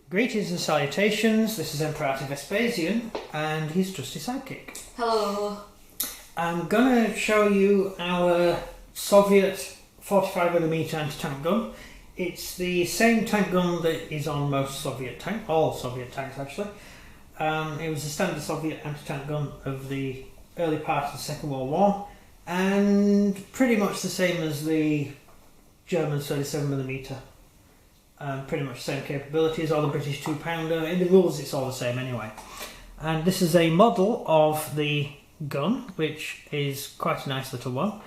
Greetings and salutations, this is Emperor Vespasian and his trusty sidekick. Hello. I'm going to show you our Soviet 45mm anti-tank gun. It's the same tank gun that is on most Soviet tanks, all Soviet tanks actually. It was a standard Soviet anti-tank gun of the early part of the Second World War and pretty much the same as the German 37mm. Pretty much the same capabilities, or the British 2-pounder. In the rules it's all the same anyway. And this is a model of the gun, which is quite a nice little one.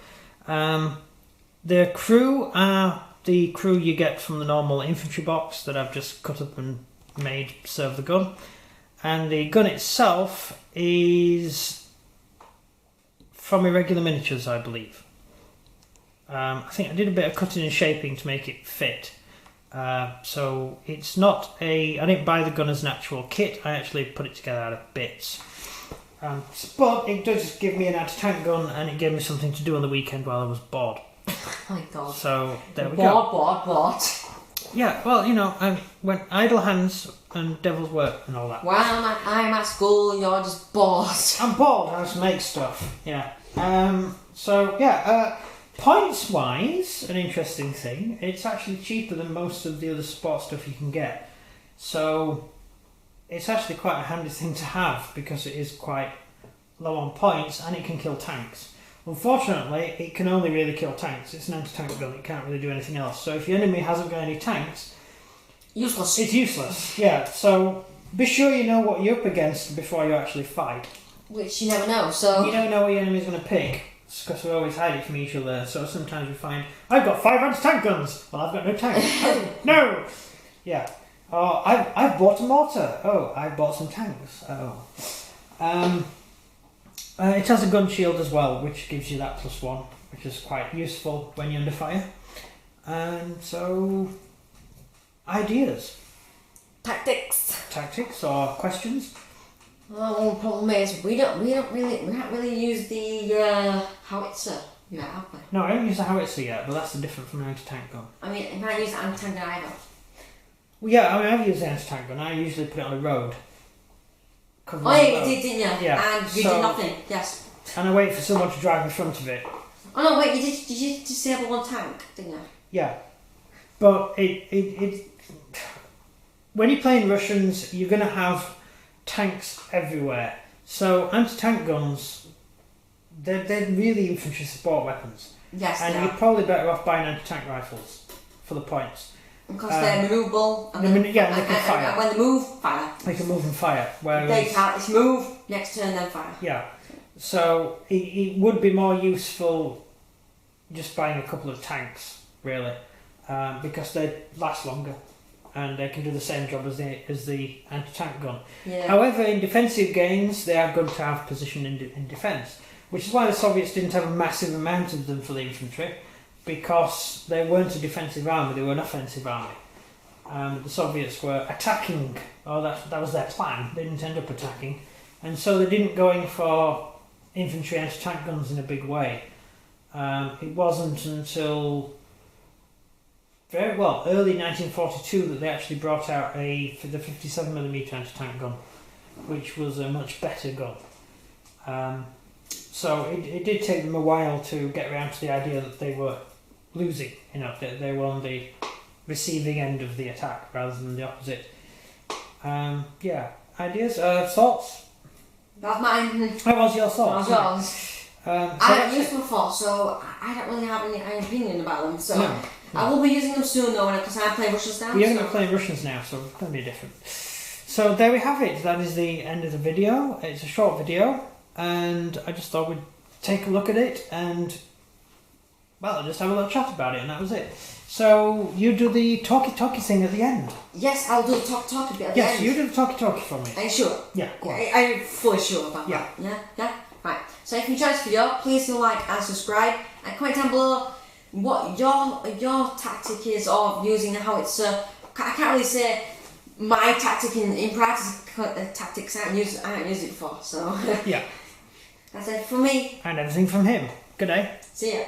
The crew are the crew you get from the normal infantry box that I've just cut up and made to serve the gun. And the gun itself is from Irregular Miniatures, I believe. I think I did a bit of cutting and shaping to make it fit. So it's not I didn't buy the gun as an actual kit, I actually put it together out of bits. But it does give me an anti-tank gun and it gave me something to do on the weekend while I was bored. Oh my god. So there we go. Bored. Yeah, well, you know, I went idle hands and devil's work and all that. Well, I'm at school and you're just bored. I'm bored, I just make stuff, yeah. Points wise, an interesting thing, it's actually cheaper than most of the other sports stuff you can get. So it's actually quite a handy thing to have because it is quite low on points and it can kill tanks. Unfortunately, it can only really kill tanks. It's an anti-tank gun, it can't really do anything else. So if your enemy hasn't got any tanks, useless. It's useless, yeah. So be sure you know what you're up against before you actually fight. Which you never know, so... You never know what your enemy's going to pick. Because we always hide it from each other, so sometimes we find, I've got 5 anti-tank guns! Well, I've got no tanks. Oh, no! Yeah. Oh, I've bought a mortar. Oh, I've bought some tanks. Oh. It has a gun shield as well, which gives you that +1, which is quite useful when you're under fire. And so, ideas. Tactics or questions? Well, the problem is we haven't really used the howitzer yet, have we? No, I haven't used the howitzer yet, but that's different from an anti-tank gun. I mean, if I use the anti-tank gun either. Well, yeah, I mean, I've used the anti-tank gun. I usually put it on the road. Oh yeah, you did, didn't you? Yeah. And you did nothing, yes. And I wait for someone to drive in front of it. Oh no, wait, did you disable one tank, didn't you? Yeah. But it when you're playing Russians, you're going to have tanks everywhere. So anti-tank guns, they're really infantry support weapons. Yes, and you're probably better off buying anti-tank rifles for the points. Because they're manoeuvrable. And they can fire. And when they move, fire. They can move and fire. Whereas, they can't. It's move, next turn, then fire. Yeah. So it would be more useful just buying a couple of tanks, really, because they last longer. And they can do the same job as the anti-tank gun. Yeah. However, in defensive games, they are good to have position in defence, which is why the Soviets didn't have a massive amount of them for the infantry, because they weren't a defensive army, they were an offensive army. The Soviets were attacking, or that was their plan, they didn't end up attacking, and so they didn't go in for infantry anti-tank guns in a big way. It wasn't until early 1942 that they actually brought out the 57mm anti-tank gun, which was a much better gun. So it did take them a while to get around to the idea that they were losing, they were on the receiving end of the attack rather than the opposite. Ideas, thoughts? That's mine. What was your thoughts? I haven't used them before, so I don't really have any opinion about them. So no. I will be using them soon though, because I'm playing Russians now. You're going to be playing Russians now, so it's going to be different. So there we have it. That is the end of the video. It's a short video, and I just thought we'd take a look at it and, well, just have a little chat about it, and that was it. So you do the talky thing at the end. Yes, I'll do the talky bit at the end. Yes, you do the talky for me. Are you sure? Yeah, go on. I'm fully sure about that. Yeah? Right. So if you enjoyed this video, please do like and subscribe, and comment down below what your tactic is of using the howitzer. I can't really say my tactic in practice tactics. I haven't used it before, so yeah. That's it from me. And everything from him. Good day. See ya.